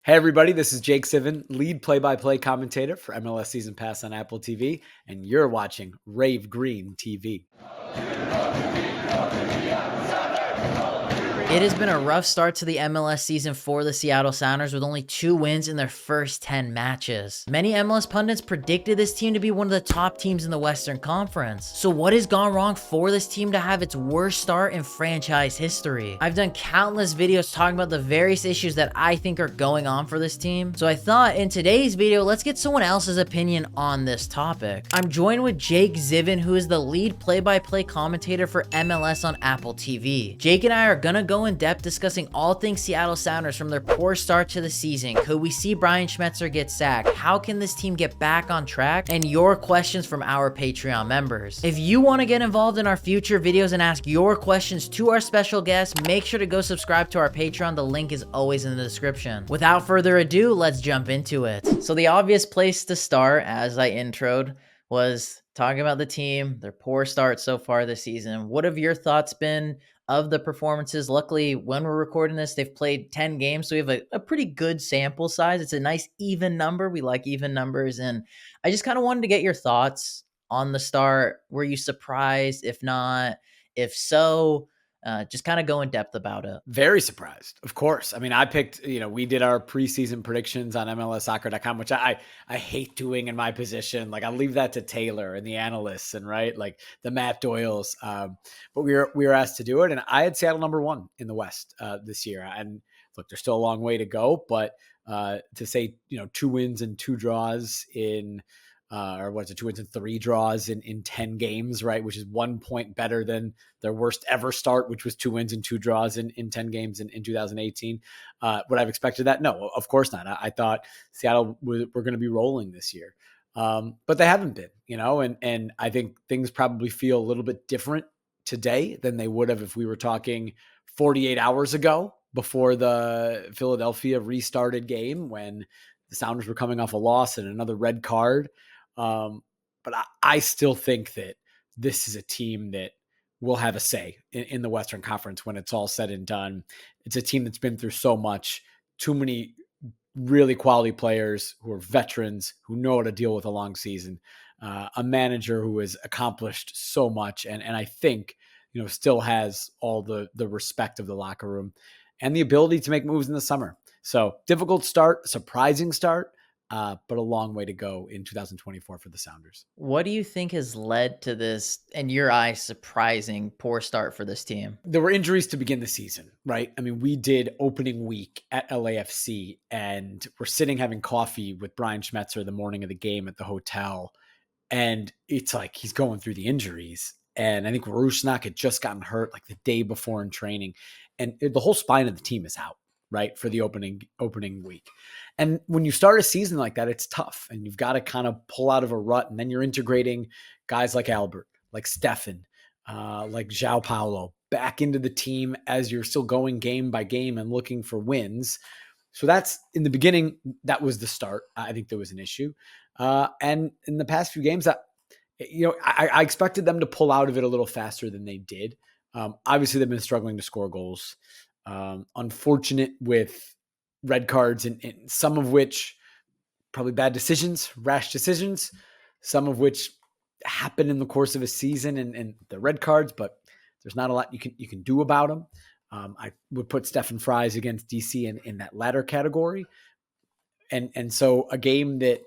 Hey everybody, this is Jake Zivin, lead play-by-play commentator for MLS Season Pass on Apple TV, and you're watching Rave Green TV. It has been a rough start to the MLS season for the Seattle Sounders with only 2 wins in their first 10 matches. Many MLS pundits predicted this team to be one of the top teams in the Western Conference. So what has gone wrong for this team to have its worst start in franchise history? I've done countless videos talking about the various issues that I think are going on for this team. So I thought in today's video, let's get someone else's opinion on this topic. I'm joined with Jake Zivin, who is the lead play-by-play commentator for MLS on Apple TV. Jake and I are gonna go in depth discussing all things Seattle Sounders from their poor start to the season. Could we see Brian Schmetzer get sacked? How can this team get back on track? And your questions from our Patreon members. If you want to get involved in our future videos and ask your questions to our special guests, make sure to go subscribe to our Patreon. The link is always in the description. Without further ado, let's jump into it. So the obvious place to start, as I introed, was talking about the team, their poor start so far this season. What have your thoughts been of the performances? Luckily, when we're recording this, they've played 10 games, so we have a pretty good sample size. It's a nice even number. We like even numbers, and I just kind of wanted to get your thoughts on the start. Were you surprised? If not, if so, just kind of go in depth about it. Very surprised, of course. I mean, I picked, we did our preseason predictions on MLSsoccer.com, which I hate doing in my position. Like, I leave that to Taylor and the analysts and, right, like the Matt Doyles. But we were asked to do it, and I had Seattle number 1 in the West this year. And look, there's still a long way to go, but to say, 2 wins and 2 draws in or what's it, 2 wins and 3 draws in 10 games, right? Which is 1 point better than their worst ever start, which was 2 wins and 2 draws in 10 games in 2018. Would I've expected that? No, of course not. I thought Seattle were going to be rolling this year. But they haven't been, and I think things probably feel a little bit different today than they would have if we were talking 48 hours ago before the Philadelphia restarted game, when the Sounders were coming off a loss and another red card. But I still think that this is a team that will have a say in the Western Conference when it's all said and done. It's a team that's been through so much, too many really quality players who are veterans, who know how to deal with a long season, a manager who has accomplished so much, and I think, still has all the respect of the locker room and the ability to make moves in the summer. So difficult start, surprising start, but a long way to go in 2024 for the Sounders. What do you think has led to this, in your eyes, surprising poor start for this team? There were injuries to begin the season, right? I mean, we did opening week at LAFC, and we're sitting having coffee with Brian Schmetzer the morning of the game at the hotel, and it's like he's going through the injuries. And I think Rusnák had just gotten hurt like the day before in training, and the whole spine of the team is out, right, for the opening week. And when you start a season like that, it's tough, and you've got to kind of pull out of a rut, and then you're integrating guys like Albert, like Stefan, like João Paulo back into the team as you're still going game by game and looking for wins. So that's, in the beginning, that was the start. I think there was an issue. And in the past few games, I expected them to pull out of it a little faster than they did. Obviously, they've been struggling to score goals. Unfortunate with red cards, and some of which probably bad decisions, rash decisions, some of which happen in the course of a season, and the red cards, but there's not a lot you can do about them. I would put Stefan Fries against DC in that latter category. And so a game that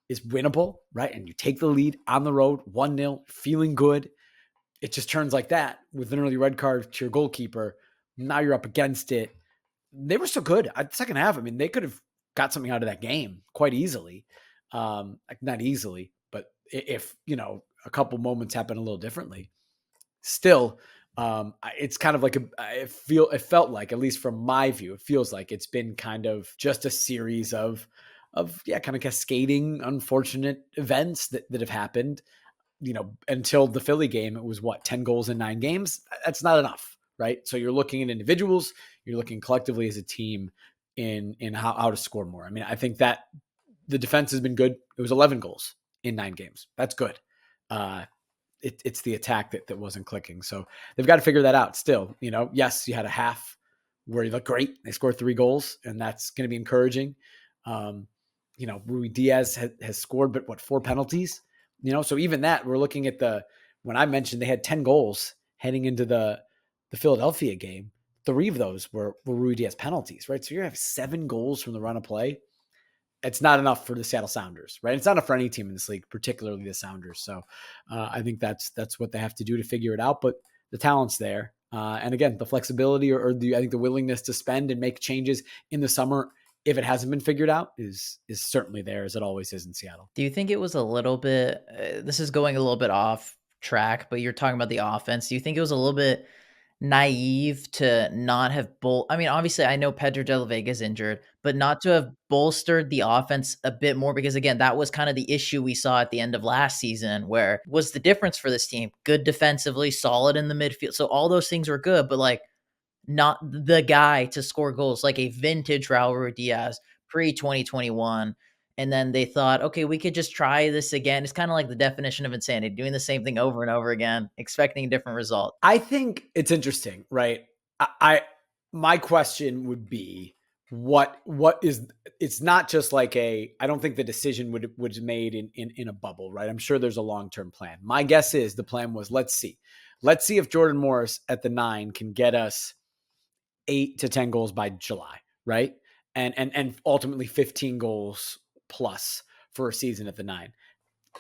is winnable, right? And you take the lead on the road, 1-0, feeling good. It just turns like that with an early red card to your goalkeeper. Now you're up against it. They were so good. The second half, I mean, they could have got something out of that game quite easily. Not easily, but if, a couple moments happen a little differently, still, it's kind of like it felt like, at least from my view, it feels like it's been kind of just a series of kind of cascading unfortunate events that have happened, until the Philly game. It was 10 goals in 9 games. That's not enough, right? So you're looking at individuals, you're looking collectively as a team in how to score more. I mean, I think that the defense has been good. It was 11 goals in 9 games. That's good. It's the attack that wasn't clicking. So they've got to figure that out still. Yes, you had a half where he looked great. They scored 3 goals, and that's going to be encouraging. Ruidíaz has scored, but 4 penalties? So even that, we're looking at when I mentioned they had 10 goals heading into the Philadelphia game, 3 of those were Ruidíaz penalties, right? So you have 7 goals from the run of play. It's not enough for the Seattle Sounders, right? It's not enough for any team in this league, particularly the Sounders. So I think that's what they have to do to figure it out. But the talent's there. And again, the flexibility I think the willingness to spend and make changes in the summer, if it hasn't been figured out, is certainly there, as it always is in Seattle. Do you think it was a little bit, this is going a little bit off track, but you're talking about the offense. Do you think it was a little bit naive to not have I mean, obviously I know Pedro de la Vega is injured, but not to have bolstered the offense a bit more? Because again, that was kind of the issue we saw at the end of last season, where was the difference for this team? Good defensively, solid in the midfield. So all those things were good, but like not the guy to score goals, like a vintage Raúl Ruidíaz pre-2021. And then they thought, okay, we could just try this again. It's kind of like the definition of insanity, doing the same thing over and over again, expecting a different result. I think it's interesting, right? My question would be, what is, it's not just like I don't think the decision was made in a bubble, right? I'm sure there's a long-term plan. My guess is the plan was, let's see if Jordan Morris at the 9 can get us 8 to 10 goals by July, right? And ultimately 15 goals plus for a season at the 9.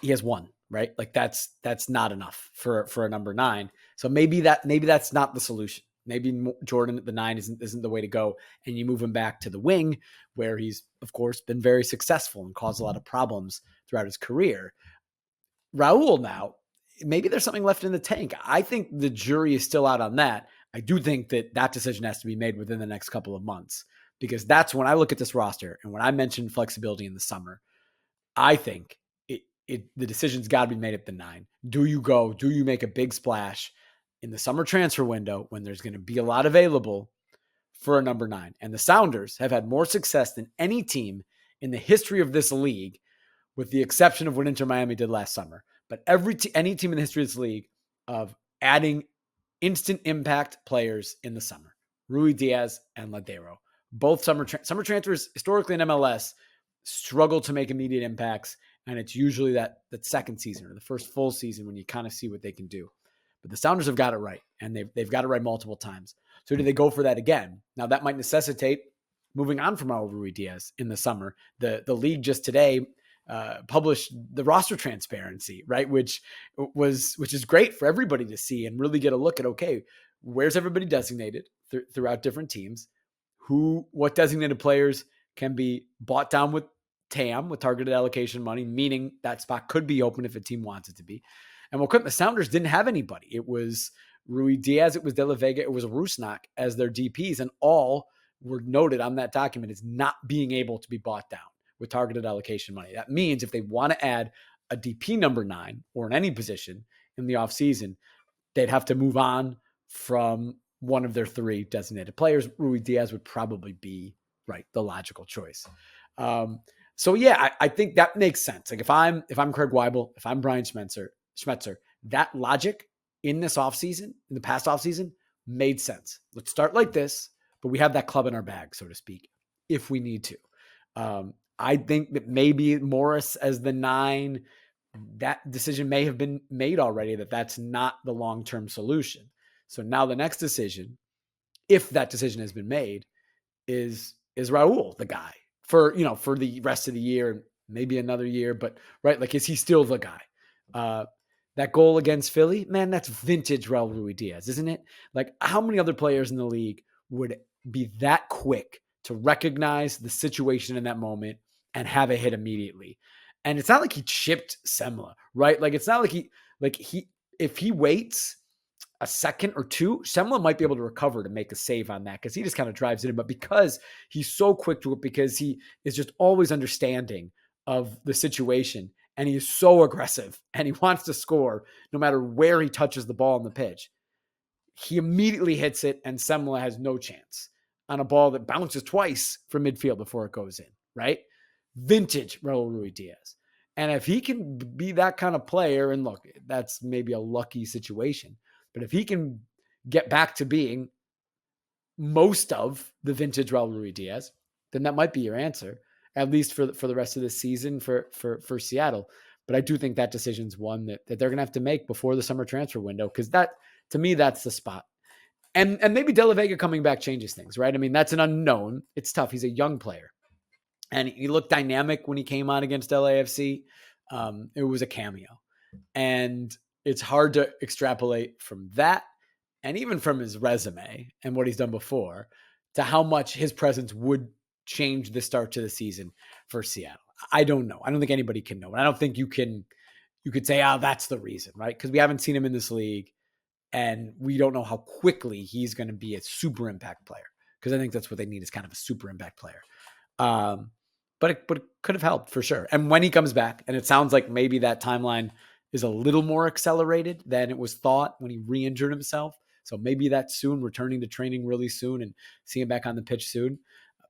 He has 1, right? Like that's not enough for a number 9. So maybe that's not the solution. Maybe Jordan at the 9 isn't the way to go, and you move him back to the wing, where he's of course been very successful and caused a lot of problems throughout his career. Raúl, now maybe there's something left in the tank. I think the jury is still out on that. I do think that decision has to be made within the next couple of months, because that's when I look at this roster, and when I mentioned flexibility in the summer, I think the decision's got to be made at the 9. Do you make a big splash in the summer transfer window when there's going to be a lot available for a number 9? And the Sounders have had more success than any team in the history of this league, with the exception of what Inter Miami did last summer. But any team in the history of this league of adding instant impact players in the summer, Ruidíaz and Ladero, both summer transfers historically in MLS struggle to make immediate impacts. And it's usually that second season or the first full season when you kind of see what they can do. But the Sounders have got it right, and they've got it right multiple times. So do they go for that again? Now, that might necessitate moving on from Raúl Ruidíaz in the summer. The league just today published the roster transparency, right? Which is great for everybody to see and really get a look at, okay, where's everybody designated throughout different teams? What designated players can be bought down with TAM, with targeted allocation money, meaning that spot could be open if a team wants it to be. And the Sounders didn't have anybody. It was Ruidíaz, it was De La Vega, it was Rusnák as their DPs, and all were noted on that document as not being able to be bought down with targeted allocation money. That means if they want to add a DP number 9 or in any position in the offseason, they'd have to move on from one of their 3 designated players. Ruidíaz would probably be the logical choice. So yeah, I think that makes sense. Like if I'm Craig Weibel, if I'm Brian Schmetzer, that logic in this offseason, in the past offseason, made sense. Let's start like this, but we have that club in our bag, so to speak, if we need to. I think that maybe Morris as the 9, that decision may have been made already, that's not the long-term solution. So now the next decision, if that decision has been made, is Raúl the guy for the rest of the year, maybe another year, but like, is he still the guy? That goal against Philly, man, that's vintage Raúl Ruidíaz, isn't it? Like, how many other players in the league would be that quick to recognize the situation in that moment and have a hit immediately? And it's not like he chipped Semla, right? Like, it's not like if he waits a second or 2, Semla might be able to recover to make a save on that, because he just kind of drives it in. But because he's so quick to it, because he is just always understanding of the situation, and he is so aggressive and he wants to score no matter where he touches the ball on the pitch, he immediately hits it, and Semla has no chance on a ball that bounces twice from midfield before it goes in, right? Vintage Raúl Ruidíaz. And if he can be that kind of player, and look, that's maybe a lucky situation, but if he can get back to being most of the vintage Raúl Ruidíaz, then that might be your answer, at least for the rest of the season for Seattle. But I do think that decision's one that they're going to have to make before the summer transfer window, because that, to me, that's the spot. And maybe De La Vega coming back changes things, right? I mean, that's an unknown. It's tough. He's a young player. And he looked dynamic when he came on against LAFC. It was a cameo. And it's hard to extrapolate from that, and even from his resume and what he's done before, to how much his presence would change the start to the season for Seattle. I don't know. I don't think anybody can know. And I don't think you could say, oh, that's the reason, right? Because we haven't seen him in this league, and we don't know how quickly he's going to be a super impact player. Because I think that's what they need, is kind of a super impact player. But it could have helped for sure. And when he comes back, and it sounds like maybe that timeline is a little more accelerated than it was thought when he re-injured himself. So maybe that's soon, returning to training really soon and seeing him back on the pitch soon.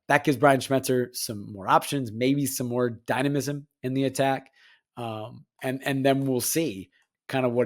That gives Brian Schmetzer some more options, maybe some more dynamism in the attack. And then we'll see kind of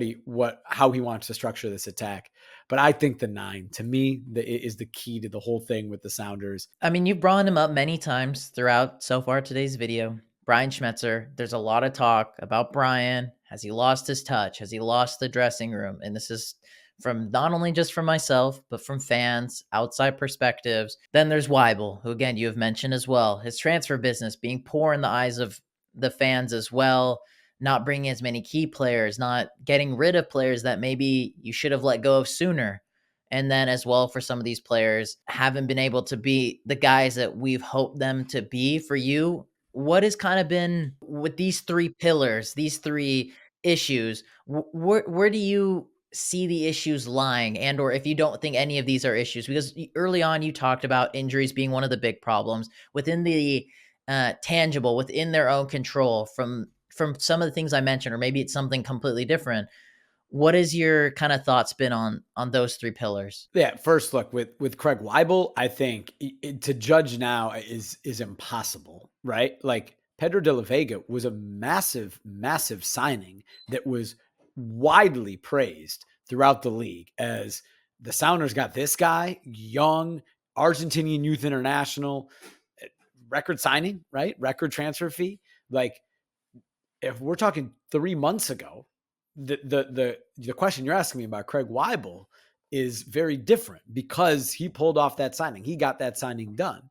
how he wants to structure this attack. But I think the 9, to me, is the key to the whole thing with the Sounders. I mean, you've brought him up many times throughout so far today's video. Brian Schmetzer, there's a lot of talk about Brian. Has he lost his touch? Has he lost the dressing room? And this is from not only just from myself, but from fans, outside perspectives. Then there's Weibel, who again, you have mentioned as well. His transfer business being poor in the eyes of the fans as well. Not bringing as many key players, not getting rid of players that maybe you should have let go of sooner. And then as well, for some of these players, haven't been able to be the guys that we've hoped them to be. For you, what has kind of been with these 3 pillars, these 3 issues, where do you see the issues lying? And or if you don't think any of these are issues, because early on you talked about injuries being one of the big problems within the tangible, within their own control from some of the things I mentioned, or maybe it's something completely different. What is your kind of thoughts been on those 3 pillars? Yeah, first look with Craig Weibel, I think to judge now is impossible, right? Like Pedro de la Vega was a massive, massive signing that was widely praised throughout the league, as the Sounders got this guy, young, Argentinian youth international, record signing, right? Record transfer fee. Like, if we're talking 3 months ago, the question you're asking me about Craig Weibel is very different, because he pulled off that signing. He got that signing done.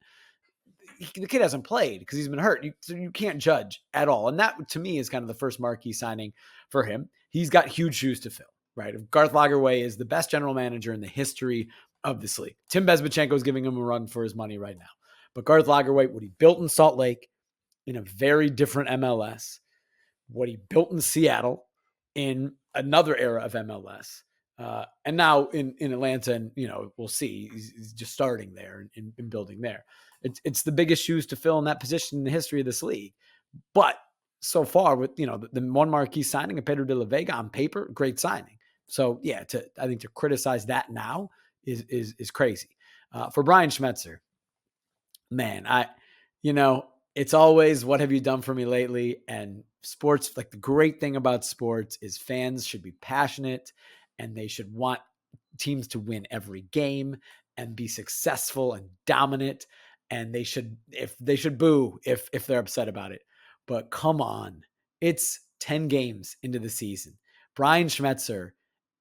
The kid hasn't played because he's been hurt. So you can't judge at all. And that, to me, is kind of the first marquee signing for him. He's got huge shoes to fill, right? Garth Lagerwey is the best general manager in the history of this league. Tim Bezbatchenko is giving him a run for his money right now. But Garth Lagerwey, what he built in Salt Lake in a very different MLS, what he built in Seattle in another era of MLS, and now in Atlanta, and we'll see. He's just starting there and building there. It's the biggest shoes to fill in that position in the history of this league. But so far, with the one marquee signing of Pedro de la Vega on paper, great signing. So yeah, I think to criticize that now is crazy. For Brian Schmetzer, man, it's always, what have you done for me lately? And sports, like, the great thing about sports is fans should be passionate, and they should want teams to win every game and be successful and dominant. And they should boo if they're upset about it. But come on, it's 10 games into the season. Brian Schmetzer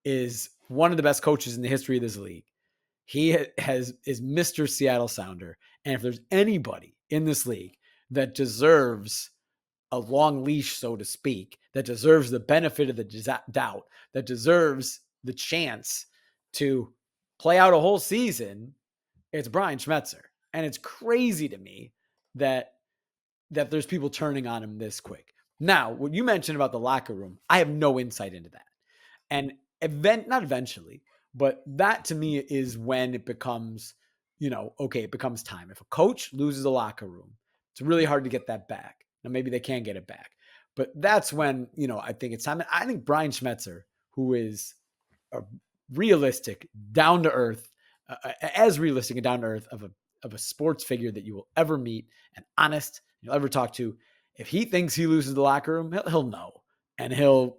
is one of the best coaches in the history of this league. He is Mr. Seattle Sounder. And if there's anybody in this league that deserves a long leash, so to speak, that deserves the benefit of the doubt, that deserves the chance to play out a whole season, it's Brian Schmetzer. And it's crazy to me that there's people turning on him this quick. Now, what you mentioned about the locker room, I have no insight into that. And not eventually, but that to me is when it becomes, okay, it becomes time. If a coach loses a locker room, it's really hard to get that back. Now, maybe they can get it back, but that's when, I think it's time. I think Brian Schmetzer, who is a realistic, down to earth, as realistic and down to earth of a sports figure that you will ever meet, and honest you'll ever talk to, if he thinks he loses the locker room, he'll know, and he'll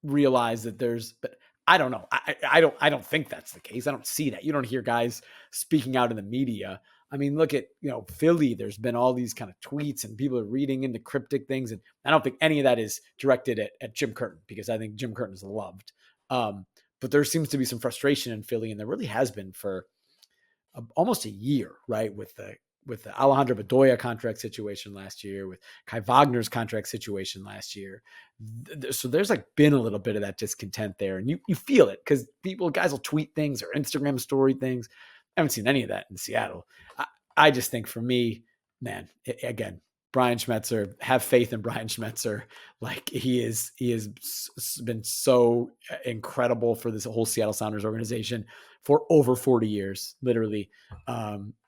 realize that but I don't know. I don't think that's the case. I don't see that. You don't hear guys speaking out in the media. I mean, look at, Philly. There's been all these kind of tweets and people are reading into cryptic things. And I don't think any of that is directed at Jim Curtin, because I think Jim Curtin is loved. But there seems to be some frustration in Philly, and there really has been for almost a year, right? With the Alejandro Bedoya contract situation last year, with Kai Wagner's contract situation last year. So there's been a little bit of that discontent there. And you feel it because guys will tweet things or Instagram story things. I haven't seen any of that in Seattle. I just think for me, man, again, Brian Schmetzer, have faith in Brian Schmetzer. He has been so incredible for this whole Seattle Sounders organization for over 40 years, literally.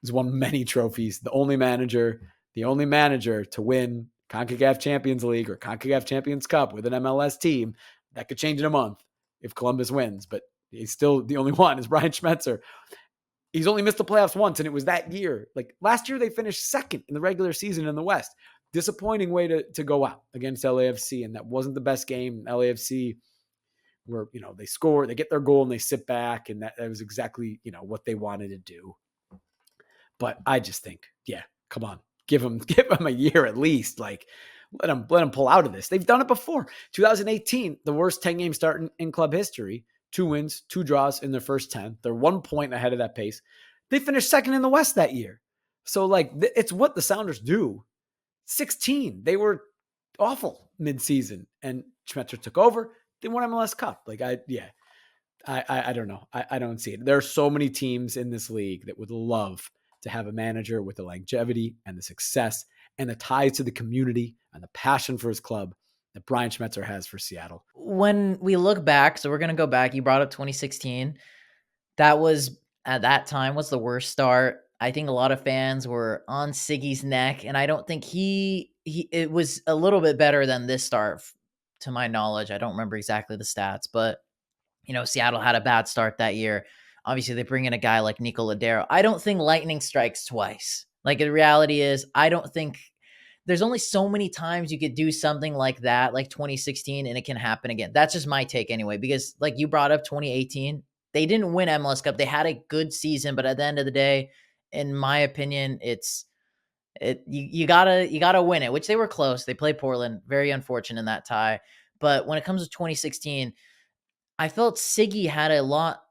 He's won many trophies. The only manager to win CONCACAF Champions League or CONCACAF Champions Cup with an MLS team. That could change in a month if Columbus wins, but he's still the only one, is Brian Schmetzer. He's only missed the playoffs once, and it was that year. Last year, they finished second in the regular season in the West. Disappointing way to go out against LAFC, and that wasn't the best game. LAFC where, they score, they get their goal, and they sit back, and that was exactly, what they wanted to do. But I just think, yeah, come on, give them a year at least. Let them pull out of this. They've done it before. 2018, the worst 10-game start in club history. 2 wins, 2 draws in their first 10. They're 1 point ahead of that pace. They finished second in the West that year. So it's what the Sounders do. 16, they were awful midseason, and Schmetzer took over. They won MLS Cup. I don't know. I don't see it. There are so many teams in this league that would love to have a manager with the longevity and the success and the ties to the community and the passion for his club that Brian Schmetzer has for Seattle. When we look back, so we're going to go back. You brought up 2016. That was, at that time, was the worst start. I think a lot of fans were on Siggy's neck, and I don't think it was a little bit better than this start, to my knowledge. I don't remember exactly the stats, but, Seattle had a bad start that year. Obviously, they bring in a guy like Nico Ladero. I don't think lightning strikes twice. The reality is, I don't think there's only so many times you could do something like that, like 2016, and it can happen again. That's just my take anyway, because you brought up 2018, they didn't win MLS Cup. They had a good season, but at the end of the day, in my opinion, you gotta win it, which they were close. They played Portland, very unfortunate in that tie. But when it comes to 2016, I felt Siggy had a lot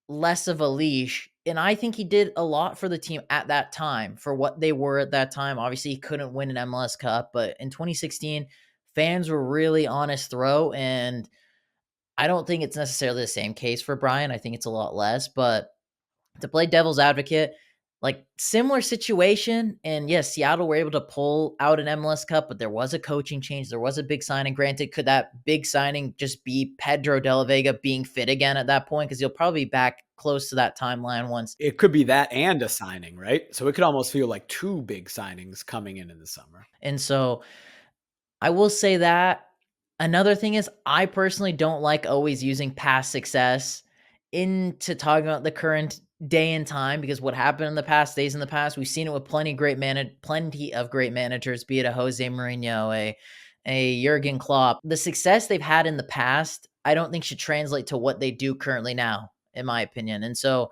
less of a leash, and I think he did a lot for the team at that time for what they were at that time. Obviously, he couldn't win an MLS Cup, but in 2016, fans were really on his throat, and I don't think it's necessarily the same case for Brian. I think it's a lot less, but to play devil's advocate, similar situation. And yes, Seattle were able to pull out an MLS Cup, but there was a coaching change. There was a big signing. Granted, could that big signing just be Pedro de la Vega being fit again at that point? Because he'll probably be back close to that timeline once. It could be that and a signing, right? So it could almost feel like 2 big signings coming in the summer. And so I will say that. Another thing is, I personally don't like always using past success into talking about the current day and time, because what happened in the past stays in the past. We've seen it with plenty of great managers, be it a Jose Mourinho, a Jurgen Klopp. The success they've had in the past, I don't think should translate to what they do currently now, in my opinion. And so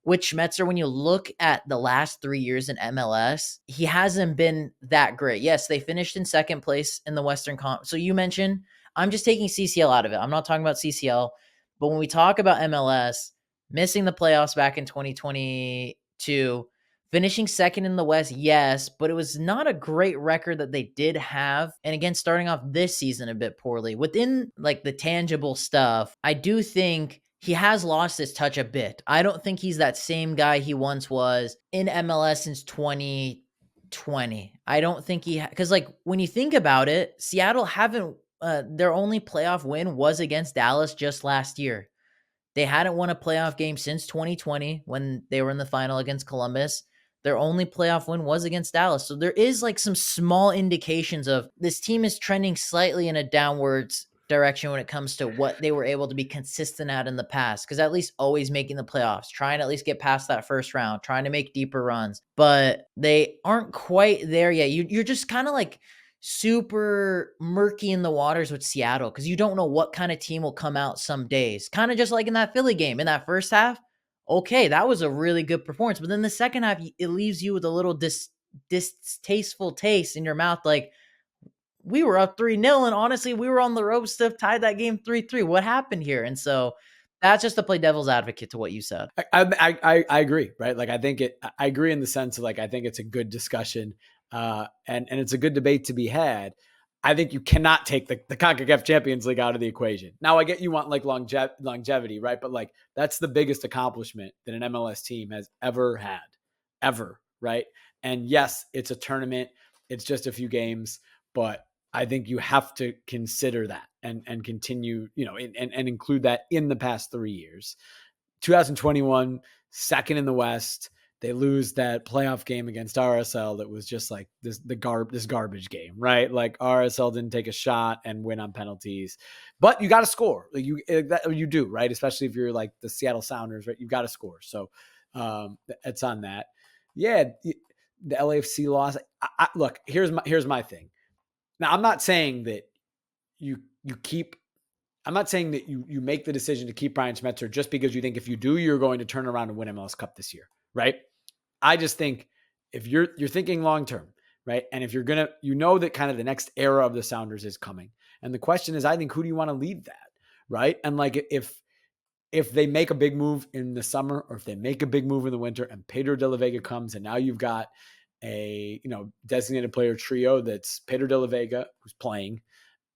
with Schmetzer, when you look at the last 3 years in MLS, he hasn't been that great. Yes, they finished in second place in the Western Conference. So you mentioned, I'm just taking CCL out of it. I'm not talking about CCL. But when we talk about MLS, missing the playoffs back in 2022, finishing second in the West, yes, but it was not a great record that they did have. And again, starting off this season a bit poorly. Within the tangible stuff, I do think he has lost his touch a bit. I don't think he's that same guy he once was in MLS since 2020. I don't think because when you think about it, Seattle haven't, their only playoff win was against Dallas just last year. They hadn't won a playoff game since 2020 when they were in the final against Columbus. Their only playoff win was against Dallas. So there is some small indications of this team is trending slightly in a downwards direction when it comes to what they were able to be consistent at in the past. Because at least always making the playoffs, trying to at least get past that first round, trying to make deeper runs. But they aren't quite there yet. You're just kind of super murky in the waters with Seattle because you don't know what kind of team will come out some days. Kind of just like in that Philly game in that first half. Okay, that was a really good performance. But then the second half, it leaves you with a little distasteful taste in your mouth. Like, we were up 3-0, and honestly, we were on the ropes to have tied that game 3-3. What happened here? And so that's just to play devil's advocate to what you said. I agree, right? Like, I agree in the sense of, like, I think it's a good discussion, and it's a good debate to be had. I think you cannot take the CONCACAF Champions League out of the equation. Now, I get you want like longevity, right? But like, that's the biggest accomplishment that an MLS team has ever had, ever, right? And yes, it's a tournament. It's just a few games, but I think you have to consider that and continue, and include that in the past 3 years. 2021, second in the West. They lose that playoff game against RSL that was just like this garbage game, right? Like, RSL didn't take a shot and win on penalties, but you got to score. Like, you do, right? Especially if you're like the Seattle Sounders, right? You got to score. So it's on that. Yeah, the LAFC loss. Look, here's my thing. Now, I'm not saying that I'm not saying that you make the decision to keep Brian Schmetzer just because you think if you do, you're going to turn around and win MLS Cup this year, right? I just think if you're thinking long term, right, and if you're gonna, that kind of the next era of the Sounders is coming, and the question is, I think, who do you want to lead that, right? And like, if they make a big move in the summer, or if they make a big move in the winter, and Pedro de la Vega comes, and now you've got a designated player trio that's Pedro de la Vega, who's playing,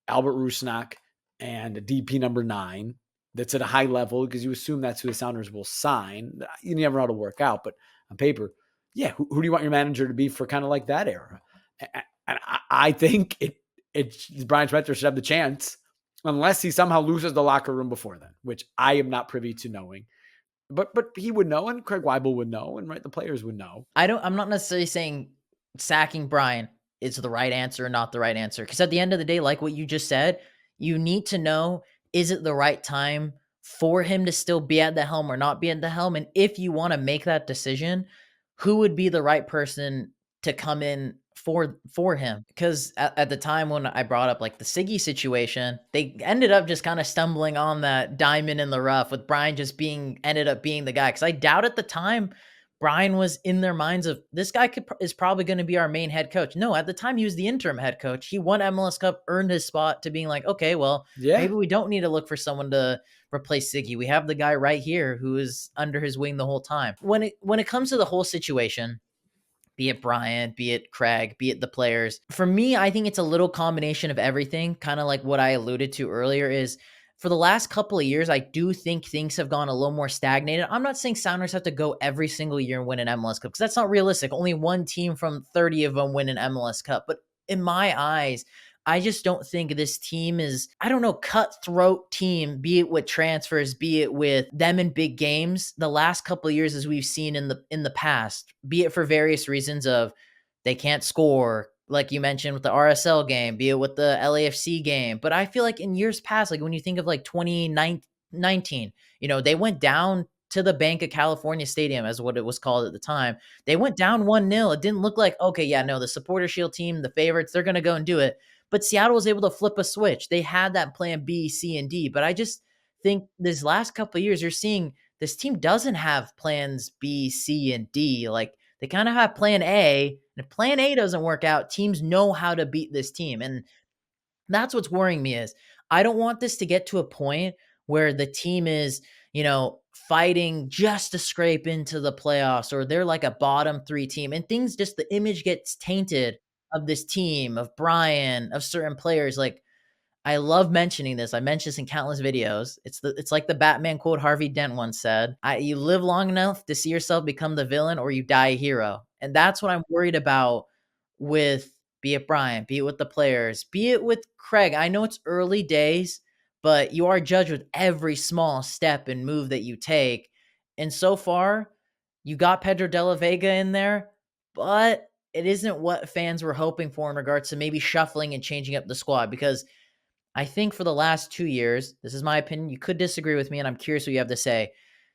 Albert Rusnák, and a DP number 9 that's at a high level, because you assume that's who the Sounders will sign. You never know how to work out, but on paper, yeah, who do you want your manager to be for kind of like that era? And I think Brian Schmetzer should have the chance, unless he somehow loses the locker room before then, which I am not privy to knowing. But he would know, and Craig Weibel would know, and right, the players would know. I'm not necessarily saying sacking Brian is the right answer or not the right answer, because at the end of the day, like what you just said, you need to know, is it the right time for him to still be at the helm or not be at the helm? And if you want to make that decision, who would be the right person to come in for him? Because at the time when I brought up like the Siggy situation, they ended up just kind of stumbling on that diamond in the rough with Brian just ended up being the guy. Because I doubt at the time Brian was in their minds of, this guy is probably going to be our main head coach. No, at the time he was the interim head coach. He won MLS Cup, earned his spot to being like, okay, well, maybe we don't need to look for someone to replace Siggy. We have the guy right here who is under his wing the whole time. When it comes to the whole situation, be it Brian, be it Craig, be it the players, for me, I think it's a little combination of everything. Kind of like what I alluded to earlier is, for the last couple of years, I do think things have gone a little more stagnated. I'm not saying Sounders have to go every single year and win an MLS Cup, because that's not realistic. Only one team from 30 of them win an MLS Cup. But in my eyes, I just don't think this team is, cutthroat team, be it with transfers, be it with them in big games. The last couple of years, as we've seen in the past, be it for various reasons of they can't score, like you mentioned with the RSL game, be it with the LAFC game. But I feel like in years past, like when you think of like 2019, they went down to the Bank of California Stadium, as what it was called at the time. They went down 1-0. It didn't look like, okay, yeah, no, the Supporter Shield team, the favorites, they're going to go and do it. But Seattle was able to flip a switch. They had that plan B, C, and D. But I just think this last couple of years, you're seeing this team doesn't have plans B, C, and D. Like, they kind of have plan A, and if plan A doesn't work out, teams know how to beat this team. And that's what's worrying me is, I don't want this to get to a point where the team is, fighting just to scrape into the playoffs, or they're like a bottom 3 team, and the image gets tainted of this team, of Brian, of certain players. Like, I love mentioning this. I mentioned this in countless videos. It's like the Batman quote Harvey Dent once said, you live long enough to see yourself become the villain, or you die a hero. And that's what I'm worried about with, be it Brian, be it with the players, be it with Craig. I know it's early days, but you are judged with every small step and move that you take. And so far, you got Pedro de la Vega in there, but it isn't what fans were hoping for in regards to maybe shuffling and changing up the squad. Because I think for the last 2 years, this is my opinion, you could disagree with me, and I'm curious what you have to say.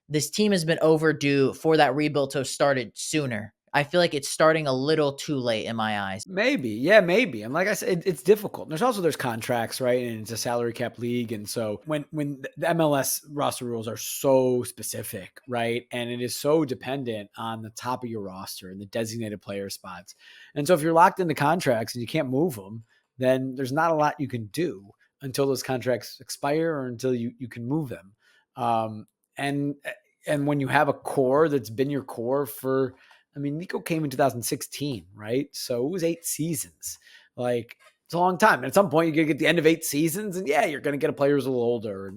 This team has been overdue for that rebuild to have started sooner. I feel like it's starting a little too late in my eyes. Maybe. Yeah, maybe. And like I said, it's difficult. There's contracts, right? And it's a salary cap league. And so when the MLS roster rules are so specific, right? And it is so dependent on the top of your roster and the designated player spots. And so if you're locked into contracts and you can't move them, then there's not a lot you can do until those contracts expire or until you can move them. And when you have a core that's been your core for, I mean, Nico came in 2016, right? So it was 8 seasons. Like, it's a long time. And at some point, you're going to get the end of 8 seasons, and yeah, you're going to get a player who's a little older,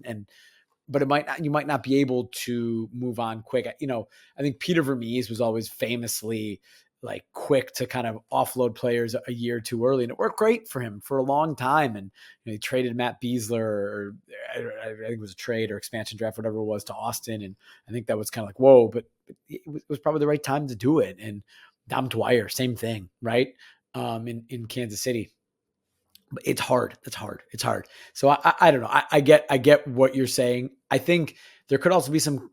but you might not be able to move on quick. I think Peter Vermees was always famously like quick to kind of offload players a year too early, and it worked great for him for a long time. And he traded Matt Beasler, or I think it was a trade or expansion draft, whatever it was, to Austin, and I think that was kind of like, whoa, but it was probably the right time to do it. And Dom Dwyer, same thing, right? In Kansas City. But it's hard. It's hard. So I don't know. I get what you're saying. I think there could also be some.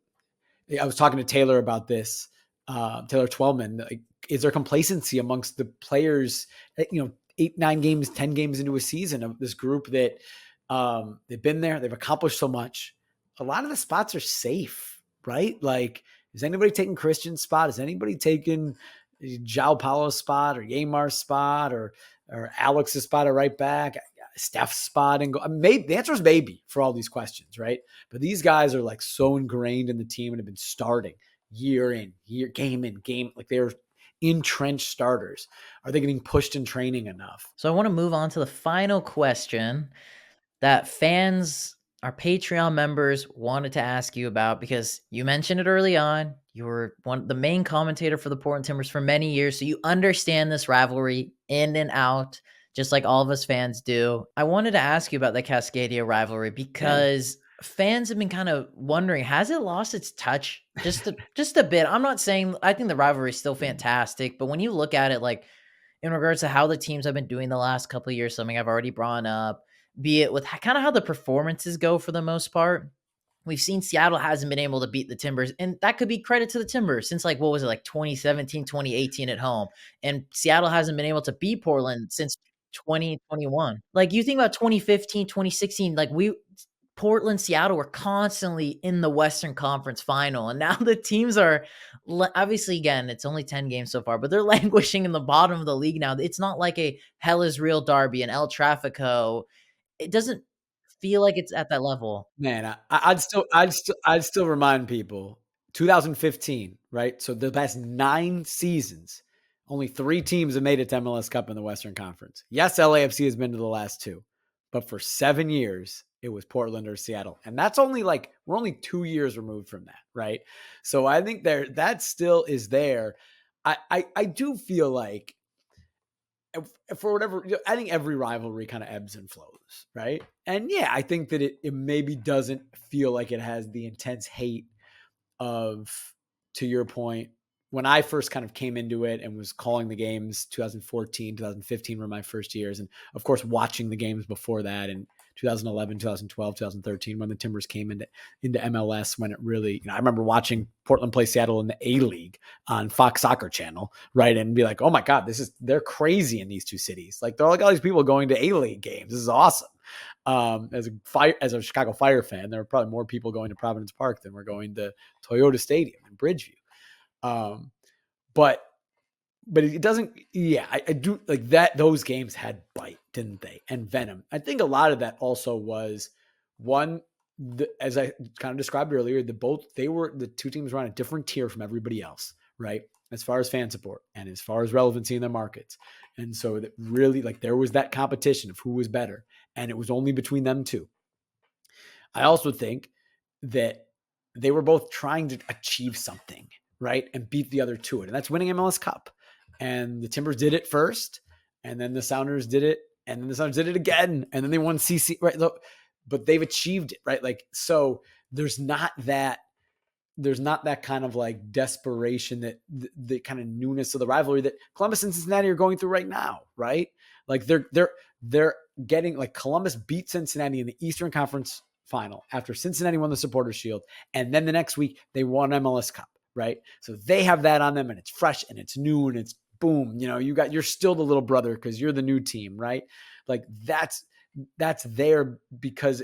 I was talking to Taylor about this. Taylor Twellman. Like, is there complacency amongst the players? 8, 9 games, 10 games into a season of this group that they've been there, they've accomplished so much. A lot of the spots are safe, right? Like, is anybody taking Cristian's spot? Is anybody taking João Paulo's spot or Yeimar's spot or Alex's spot at right back, Steph's spot? And maybe the answer is maybe for all these questions, right? But these guys are like so ingrained in the team and have been starting year in, game in, game. Like, they're entrenched starters. Are they getting pushed in training enough? So I want to move on to the final question that fans, our Patreon members, wanted to ask you about, because you mentioned it early on. You were the main commentator for the Portland Timbers for many years, so you understand this rivalry in and out, just like all of us fans do. I wanted to ask you about the Cascadia rivalry because fans have been kind of wondering, has it lost its touch just a bit? I'm not saying, I think the rivalry is still fantastic, but when you look at it, like, in regards to how the teams have been doing the last couple of years, something I've already brought up, be it with kind of how the performances go for the most part. We've seen Seattle hasn't been able to beat the Timbers, and that could be credit to the Timbers since, like, what was it, like 2017, 2018 at home. And Seattle hasn't been able to beat Portland since 2021. Like, you think about 2015, 2016, like, Portland, Seattle were constantly in the Western Conference Final, and now the teams are obviously, again, it's only 10 games so far, but they're languishing in the bottom of the league now. It's not like a Hell is Real derby and El Trafico. It doesn't feel like it's at that level. Man, I'd still remind people 2015, right? So the past 9 seasons, only 3 teams have made it to MLS Cup in the Western Conference. Yes, LAFC has been to the last 2, but for 7 years, it was Portland or Seattle. And that's only like, we're only 2 years removed from that, right? So I think that still is there. I do feel like, for whatever, I think every rivalry kind of ebbs and flows, right? And yeah, I think that it maybe doesn't feel like it has the intense hate of, to your point, when I first kind of came into it and was calling the games. 2014, 2015 were my first years. And of course, watching the games before that, and 2011, 2012, 2013, when the Timbers came into MLS, when it really, I remember watching Portland play Seattle in the A-League on Fox Soccer Channel, right? And be like, oh my God, they're crazy in these 2 cities. Like, they're like all these people going to A-League games. This is awesome. As a Chicago Fire fan, there were probably more people going to Providence Park than were going to Toyota Stadium in Bridgeview. But it doesn't, yeah, I do like that. Those games had bite, didn't they? And venom. I think a lot of that also was one, as I kind of described earlier, the 2 teams were on a different tier from everybody else, right? As far as fan support and as far as relevancy in their markets. And so that really, like, there was that competition of who was better, and it was only between them 2. I also think that they were both trying to achieve something, right? And beat the other to it. And that's winning MLS Cup. And the Timbers did it first, and then the Sounders did it, and then the Sounders did it again, and then they won CC, right? But they've achieved it, right? Like, so there's not that kind of like desperation, that the kind of newness of the rivalry that Columbus and Cincinnati are going through right now, right? Like, they're getting, like, Columbus beat Cincinnati in the Eastern Conference Final after Cincinnati won the Supporters Shield, and then the next week they won MLS Cup, right? So they have that on them, and it's fresh and it's new and it's boom. You're still the little brother because you're the new team, right? Like that's there because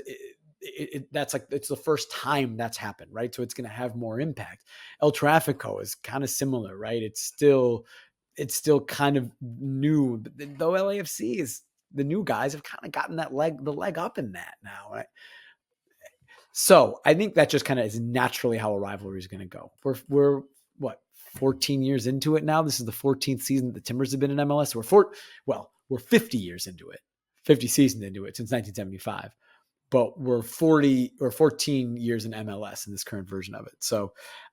that's like it's the first time that's happened, right? So it's going to have more impact. El Tráfico is kind of similar, right? It's still kind of new, though LAFC is the new guys have kind of gotten the leg up in that now, right? So I think that just kind of is naturally how a rivalry is going to go. We're what 14 years into it now. This is the 14th season that the Timbers have been in MLS. We're 50 years into it, 50 seasons into it since 1975. But we're 40 or 14 years in MLS in this current version of it. So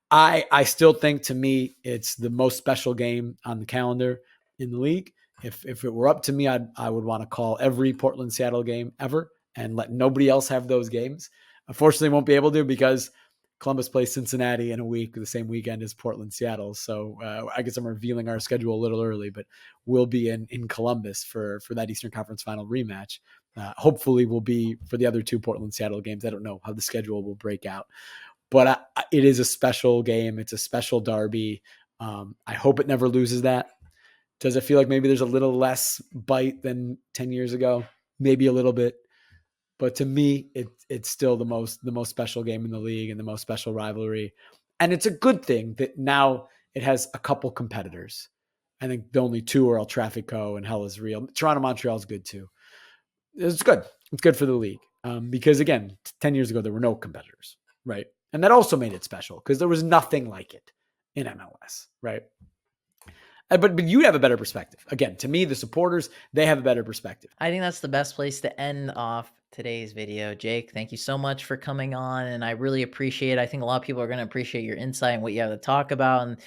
I still think, to me, it's the most special game on the calendar in the league. If it were up to me, I would want to call every Portland-Seattle game ever and let nobody else have those games. Unfortunately, won't be able to because Columbus plays Cincinnati in a week, the same weekend as Portland-Seattle. So I guess I'm revealing our schedule a little early, but we'll be in Columbus for that Eastern Conference Final rematch. Hopefully we'll be for the other two Portland-Seattle games. I don't know how the schedule will break out, but it is a special game. It's a special derby. I hope it never loses that. Does it feel like maybe there's a little less bite than 10 years ago? Maybe a little bit. But to me, it's still the most special game in the league and the most special rivalry. And it's a good thing that now it has a couple competitors. I think the only two are El Tráfico and Hell is Real. Toronto Montreal is good too. It's good. It's good for the league because, again, 10 years ago, there were no competitors, right? And that also made it special because there was nothing like it in MLS, right? But you have a better perspective. Again, to me, the supporters, they have a better perspective. I think that's the best place to end off today's video. Jake, thank you so much for coming on, and I really appreciate it. I think a lot of people are going to appreciate your insight and what you have to talk about, and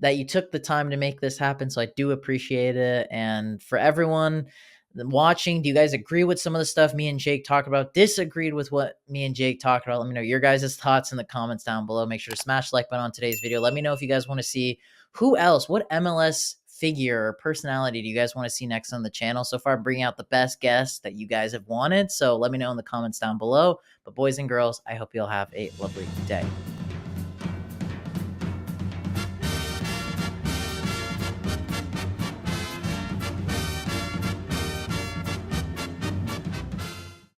that you took the time to make this happen, so I do appreciate it. And for everyone watching, do you guys agree with some of the stuff me and Jake talked about? Disagreed with what me and Jake talked about? Let me know your guys' thoughts in the comments down below. Make sure to smash the like button on today's video. Let me know if you guys want to see who else, what MLS figure or personality do you guys want to see next on the channel. So far, I'm bringing out the best guests that you guys have wanted. So let me know in the comments down below. But boys and girls, I hope you'll have a lovely day.